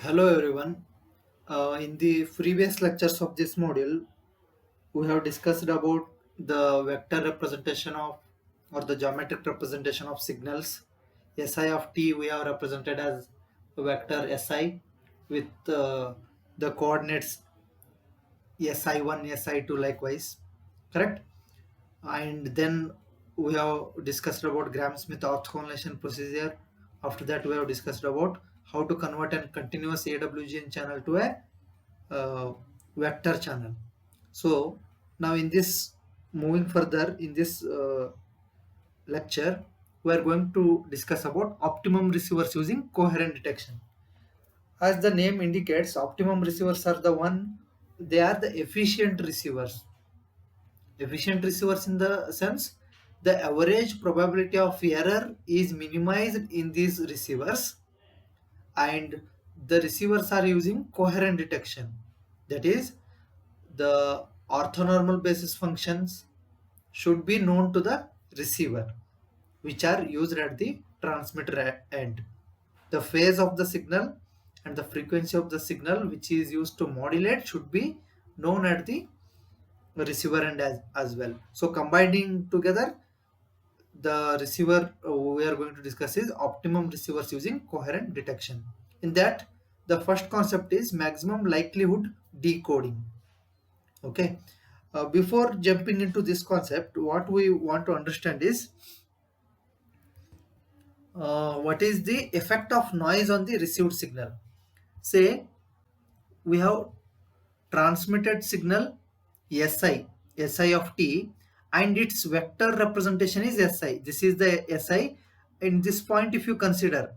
Hello everyone. In the previous lectures of this module, we have discussed about the vector representation of or the geometric representation of signals. Si of t we have represented as vector si with the coordinates si1, si2 likewise, correct? And then we have discussed about Gram-Smith orthogonalization procedure. After that, we have discussed about how to convert a continuous AWGN channel to a vector channel. So now in this, moving further in this lecture, we are going to discuss about optimum receivers using coherent detection. As the name indicates, optimum receivers are the one, they are the efficient receivers. Efficient receivers in the sense the average probability of error is minimized in these receivers, and the receivers are using coherent detection. That is, the orthonormal basis functions should be known to the receiver, which are used at the transmitter end. The phase of the signal and the frequency of the signal which is used to modulate should be known at the receiver end as well. So combining together, the receiver we are going to discuss is optimum receivers using coherent detection. In that, the first concept is maximum likelihood decoding. Okay. Before jumping into this concept, what we want to understand is what is the effect of noise on the received signal. Say we have transmitted signal si of t, and its vector representation is si. This is the si. In this point, if you consider,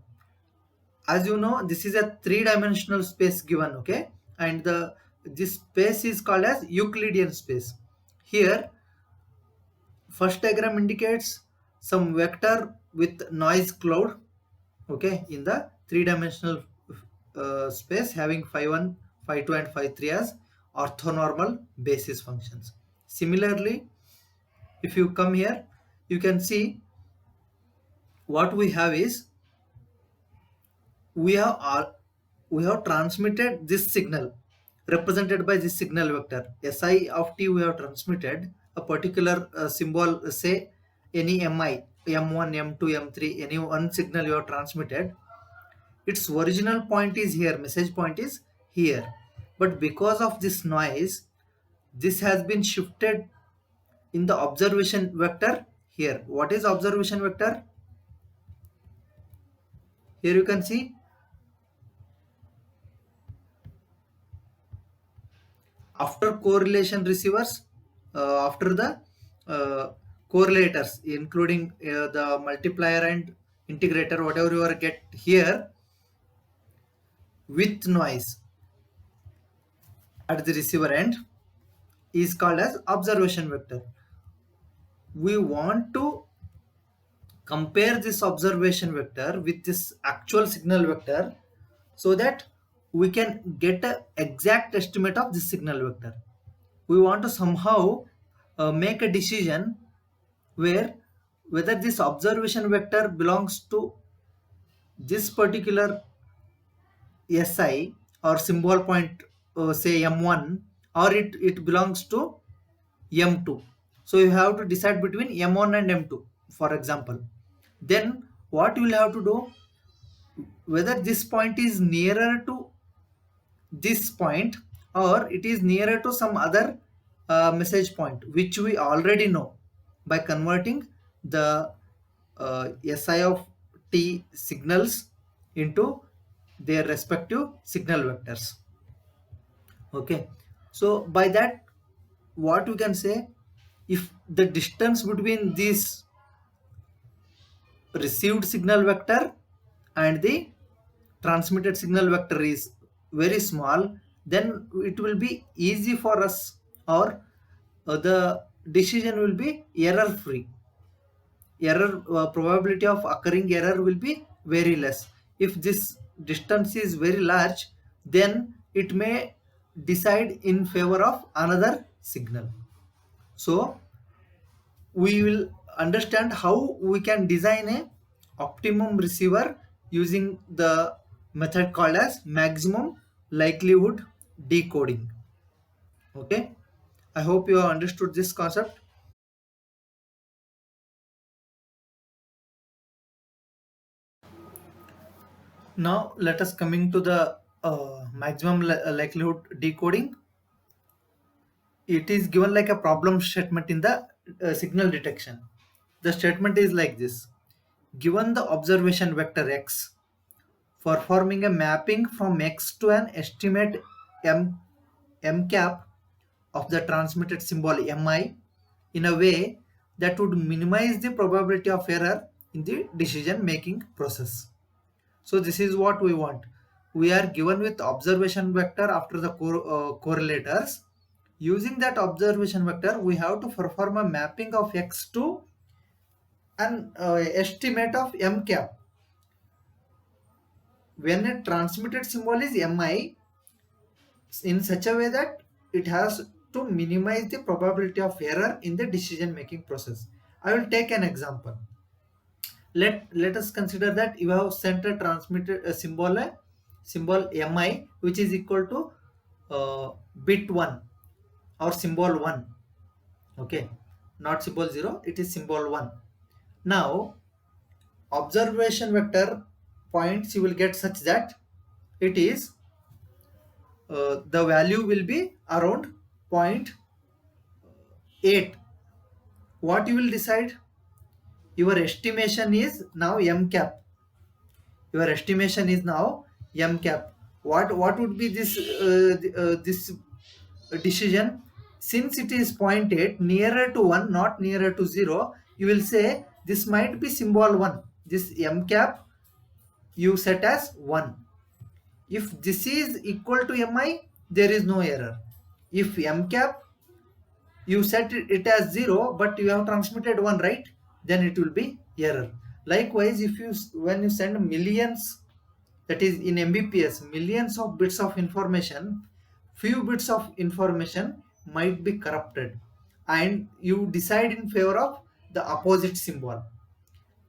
as you know, this is a three-dimensional space given, okay, and the this space is called as Euclidean space. Here, first diagram indicates some vector with noise cloud, okay, in the three-dimensional space having phi1, phi2 and phi3 as orthonormal basis functions. Similarly, if you come here, you can see what we have is we have we have transmitted this signal represented by this signal vector si of t. We have transmitted a particular symbol, say any mi, m1, m2, m3, any one signal you have transmitted. Its original point is here, message point is here, but because of this noise, this has been shifted in the observation vector here. What is observation vector? Here you can see after correlation receivers, after the uh, correlators, including the multiplier and integrator, whatever you are get here with noise at the receiver end is called as observation vector. We want to compare this observation vector with this actual signal vector so that we can get an exact estimate of this signal vector. We want to somehow make a decision where whether this observation vector belongs to this particular si or symbol point, say m1, or it belongs to m2. So you have to decide between m1 and m2, for example. Then what you will have to do, whether this point is nearer to this point or it is nearer to some other message point which we already know by converting the si of t signals into their respective signal vectors. Okay, so by that, what we can say, if the distance between this received signal vector and the transmitted signal vector is very small, then it will be easy for us, or the decision will be error free. Error probability of occurring error will be very less. If this distance is very large, then it may decide in favor of another signal. So we will understand how we can design a optimum receiver using the method called as maximum likelihood decoding. Okay, I hope you have understood this concept. Now let us coming to the maximum likelihood decoding. It is given like a problem statement in the signal detection. The statement is like this: given the observation vector x, performing a mapping from x to an estimate m m cap of the transmitted symbol mi in a way that would minimize the probability of error in the decision making process. So this is what we want. We are given with observation vector after the correlators. Using that observation vector, we have to perform a mapping of x to an estimate of m cap. When a transmitted symbol is mi, in such a way that it has to minimize the probability of error in the decision making process. I will take an example. Let us consider that you have sent a transmitted symbol mi, which is equal to bit 1 or symbol 1. Okay, not symbol 0, it is symbol 1. Now observation vector points you will get such that it is the value will be around point 8. What you will decide? Your estimation is now m cap. Your estimation is now m cap. What would be this decision? Since it is point 0.8 nearer to 1, not nearer to 0, you will say this might be symbol 1. This m cap you set as 1. If this is equal to mi, there is no error. If m cap you set it as 0 but you have transmitted 1, right, then it will be error. Likewise, if you when you send millions, that is in mbps, millions of bits of information, few bits of information might be corrupted and you decide in favor of the opposite symbol,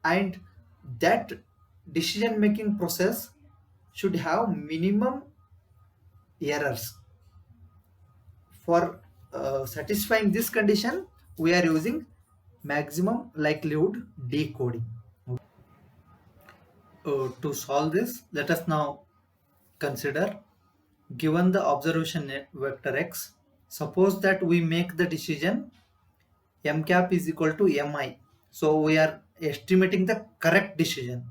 and that decision making process should have minimum errors. For satisfying this condition, we are using maximum likelihood decoding. To solve this, let us now consider, given the observation vector x, suppose that we make the decision m cap is equal to mi. So we are estimating the correct decision.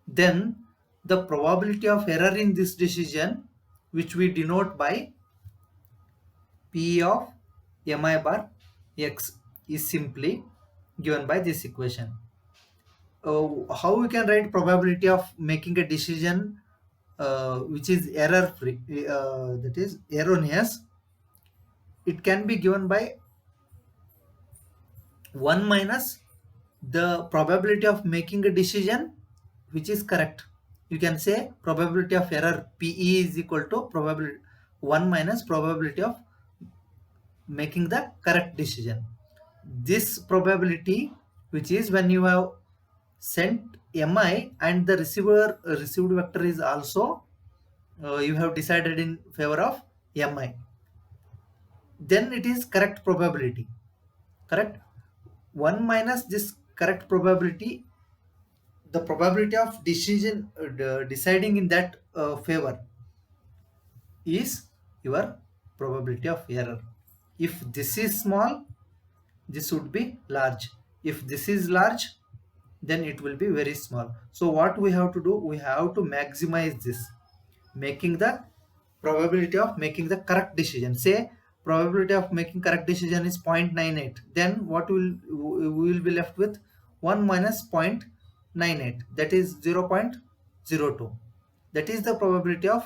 Then the probability of error in this decision, which we denote by P of mi bar x, is simply given by this equation. How we can write probability of making a decision which is error free, that is erroneous? It can be given by 1 minus the probability of making a decision which is correct. You can say probability of error PE is equal to probability 1 minus probability of making the correct decision. This probability, which is when you have sent mi and the receiver received vector is also you have decided in favor of mi, then it is correct probability. Correct. 1 minus this correct probability, the probability of decision deciding in that favor is your probability of error. If this is small, this would be large. If this is large, then it will be very small. So what we have to do, we have to maximize this, making the probability of making the correct decision. Say probability of making correct decision is 0.98, then what will we will be left with 1 minus 0.98, that is 0.02. That is the probability of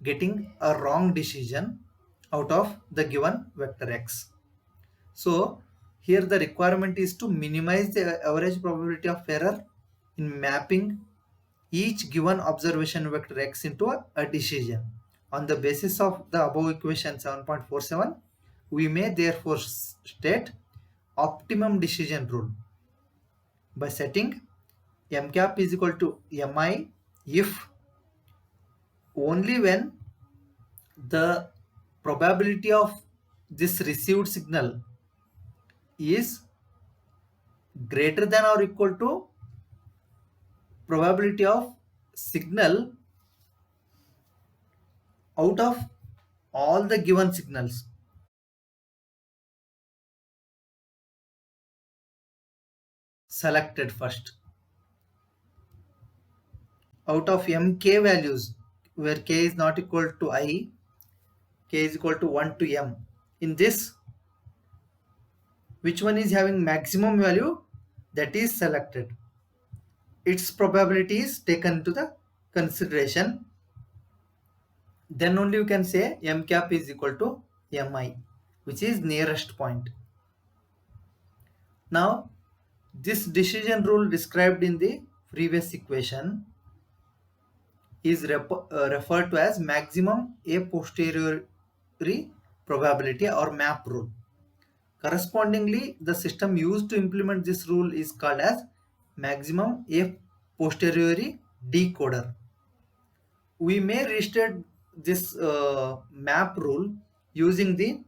getting a wrong decision out of the given vector x. So here the requirement is to minimize the average probability of error in mapping each given observation vector x into a decision. On the basis of the above equation 7.47, we may therefore state optimum decision rule by setting m cap is equal to mi if only when the probability of this received signal is greater than or equal to probability of signal out of all the given signals. Selected first out of mk values, where k is not equal to I, k is equal to 1 to m. In this, which one is having maximum value, that is selected. Its probability is taken into the consideration. Then only you can say m cap is equal to mi, which is nearest point. Now, this decision rule described in the previous equation is referred to as maximum a posteriori probability or MAP rule. Correspondingly, the system used to implement this rule is called as maximum a posteriori decoder. We may restate this MAP rule using the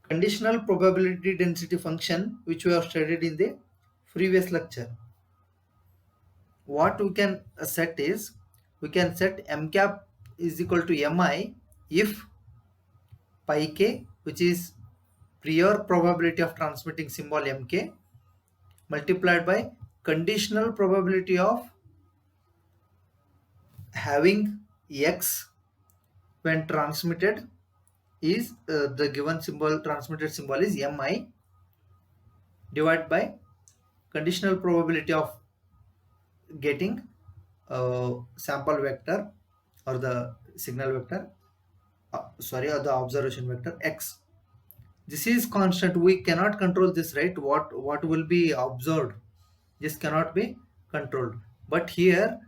conditional probability density function, which we have studied in the previous lecture. What we can set is, we can set m cap is equal to mi if pi k, which is prior probability of transmitting symbol mk, multiplied by conditional probability of having x when transmitted is the given symbol, transmitted symbol is mi, divided by conditional probability of getting sample vector or the signal vector, or the observation vector x. This is constant, we cannot control this, right? What will be observed, this cannot be controlled. But here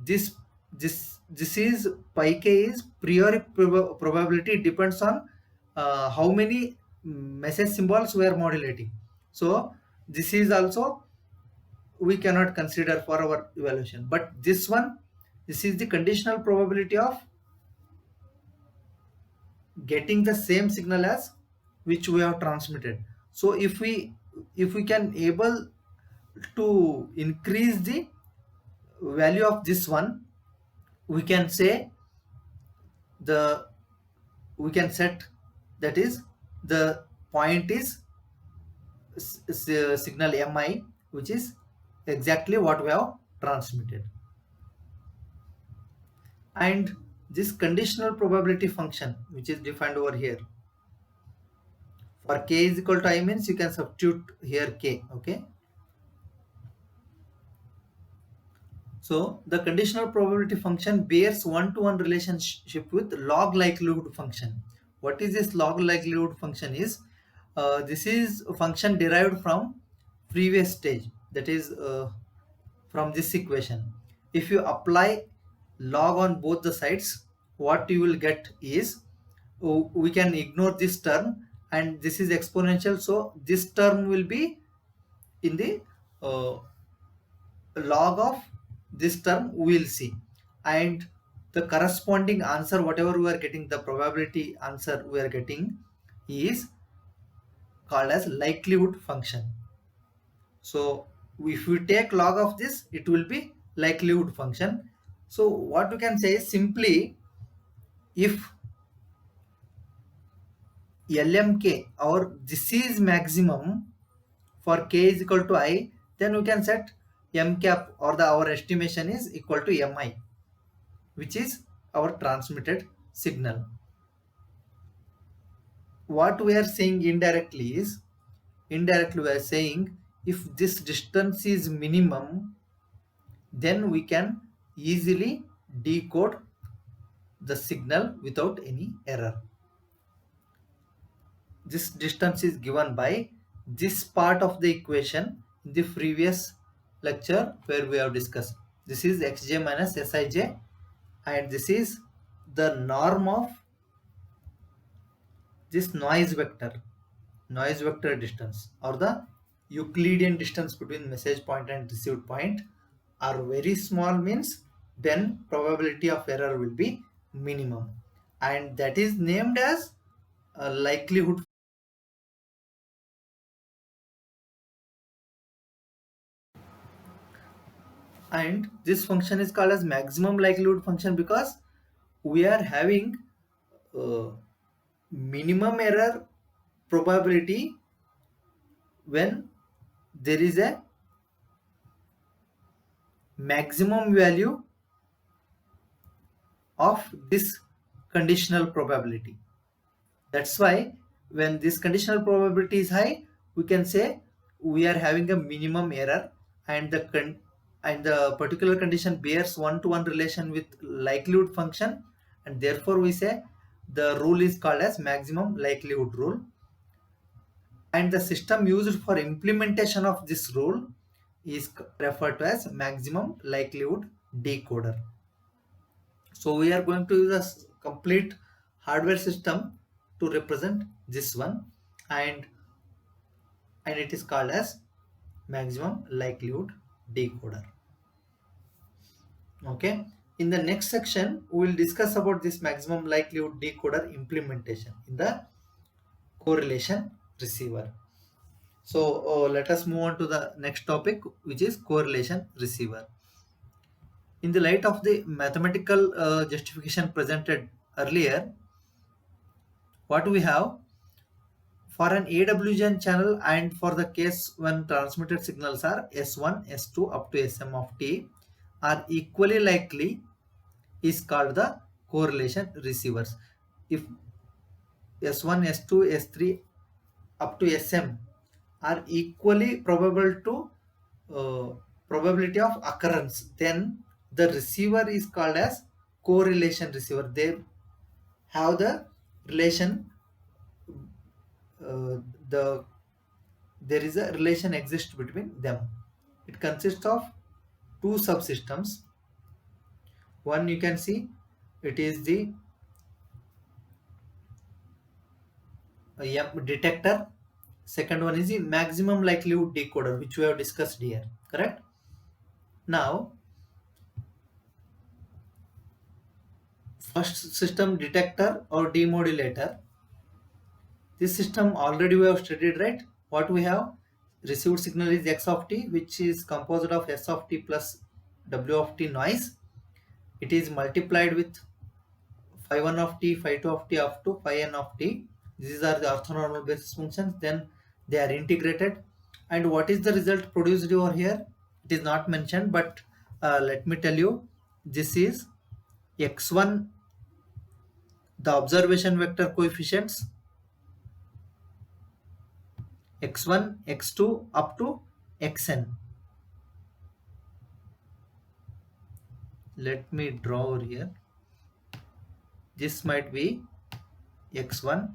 this is pi k is priori probability, depends on how many message symbols we are modulating. So this is also we cannot consider for our evaluation. But this one, this is the conditional probability of getting the same signal as which we have transmitted. So if we can able to increase the value of this one, we can say we can set, that is the point is signal mi, which is exactly what we have transmitted. And this conditional probability function, which is defined over here, for k is equal to I means you can substitute here k. Okay, so the conditional probability function bears one-to-one relationship with log likelihood function. What is this log likelihood function is, this is a function derived from previous stage, that is from this equation. If you apply log on both the sides, what you will get is, we can ignore this term, and this is exponential, so this term will be in the log of this term we will see, and the corresponding answer, whatever we are getting, the probability answer we are getting is called as likelihood function. So if we take log of this, it will be likelihood function. So what we can say is simply, if LMK or this is maximum for k is equal to I, then we can set m cap, or our estimation is equal to mi, which is our transmitted signal. What we are saying indirectly is, indirectly we are saying, if this distance is minimum, then we can easily decode the signal without any error. This distance is given by this part of the equation in the previous lecture where we have discussed. This is xj minus sij, and this is the norm of this noise vector distance, or the Euclidean distance between message point and received point are very small, means then probability of error will be minimum, and that is named as likelihood. And this function is called as maximum likelihood function because we are having uh, minimum error probability when there is a maximum value of this conditional probability. That's why when this conditional probability is high, we can say we are having a minimum error, and the particular condition bears one-to-one relation with likelihood function, and therefore we say the rule is called as maximum likelihood rule. And the system used for implementation of this rule is referred to as maximum likelihood decoder. So we are going to use a complete hardware system to represent this one, and it is called as maximum likelihood decoder. Okay, in the next section we will discuss about this maximum likelihood decoder implementation in the correlation receiver. So let us move on to the next topic, which is correlation receiver. In the light of the mathematical justification presented earlier, what we have for an AWGN channel, and for the case when transmitted signals are S1, S2 up to Sm of t are equally likely, is called the correlation receivers. If S1, S2, S3 up to Sm are equally probable to probability of occurrence, then the receiver is called as correlation receiver. They have the relation, uh, the there is a relation exists between them. It consists of two subsystems. One you can see, it is the detector. Second one is the maximum likelihood decoder, which we have discussed here. Correct? Now, first system, detector or demodulator. This system already we have studied, right? What we have? Received signal is x of t, which is composed of s of t plus w of t noise. It is multiplied with phi 1 of t, phi 2 of t up to phi n of t. These are the orthonormal basis functions. Then they are integrated. And what is the result produced over here? It is not mentioned, but let me tell you. This is x1, the observation vector coefficients, x1, x2 up to xn. Let me draw over here. This might be x1,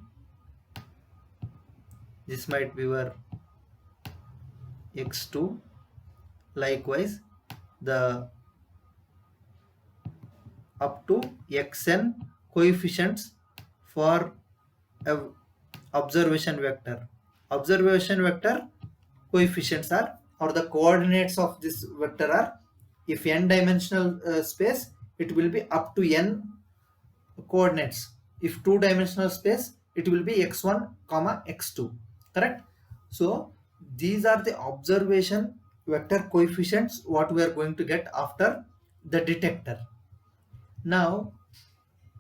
this might be your x2. Likewise, the up to xn coefficients for a observation vector. Observation vector coefficients are, or the coordinates of this vector are, if n dimensional space, it will be up to n coordinates. If two dimensional space, it will be x1 comma x2. Correct? So these are the observation vector coefficients what we are going to get after the detector. Now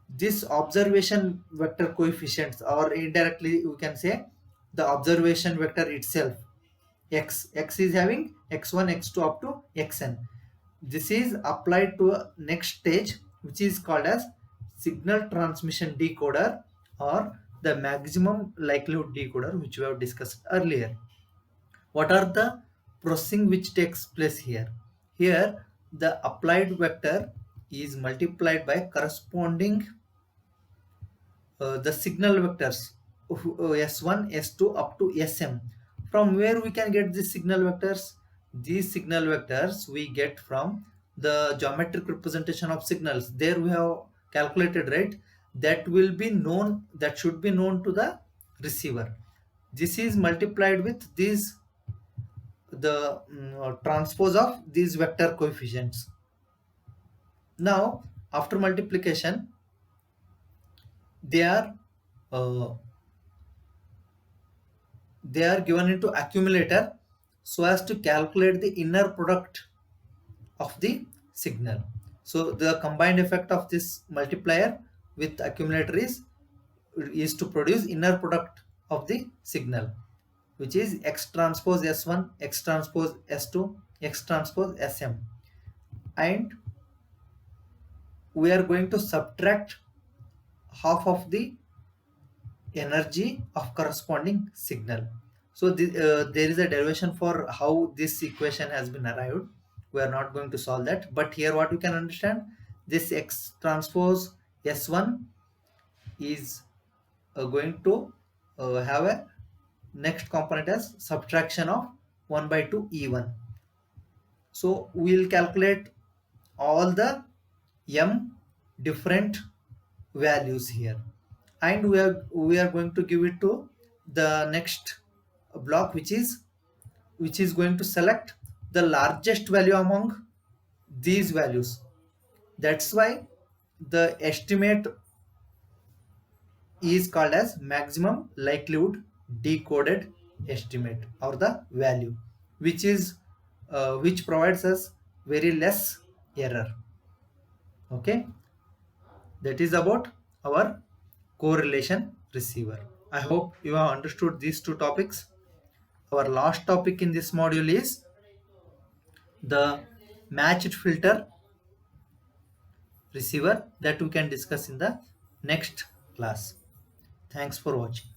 this observation vector coefficients, or indirectly we can say the observation vector itself, x is having x1, x2 up to xn. This is applied to a next stage, which is called as signal transmission decoder, or the maximum likelihood decoder, which we have discussed earlier. What are the processing which takes place here? Here the applied vector is multiplied by corresponding the signal vectors s1, s2 up to sm. From where we can get these signal vectors? These signal vectors we get from the geometric representation of signals. There we have calculated, right? That will be known, that should be known to the receiver. This is multiplied with these, the transpose of these vector coefficients. Now after multiplication, they are uh, they are given into accumulator so as to calculate the inner product of the signal. So the combined effect of this multiplier with accumulator is to produce inner product of the signal, which is X transpose S1, X transpose S2, X transpose SM. And we are going to subtract half of the energy of corresponding signal. So there is a derivation for how this equation has been arrived. We are not going to solve that, but here what we can understand, this X transpose S1 is going to have a next component as subtraction of 1 by 2 E1. So we will calculate all the m different values here, and we are going to give it to the next block, which is going to select the largest value among these values. That's why the estimate is called as maximum likelihood decoded estimate, or the value, which provides us very less error. Okay, that is about our correlation receiver. I hope you have understood these two topics. Our last topic in this module is the matched filter receiver, that we can discuss in the next class. Thanks for watching.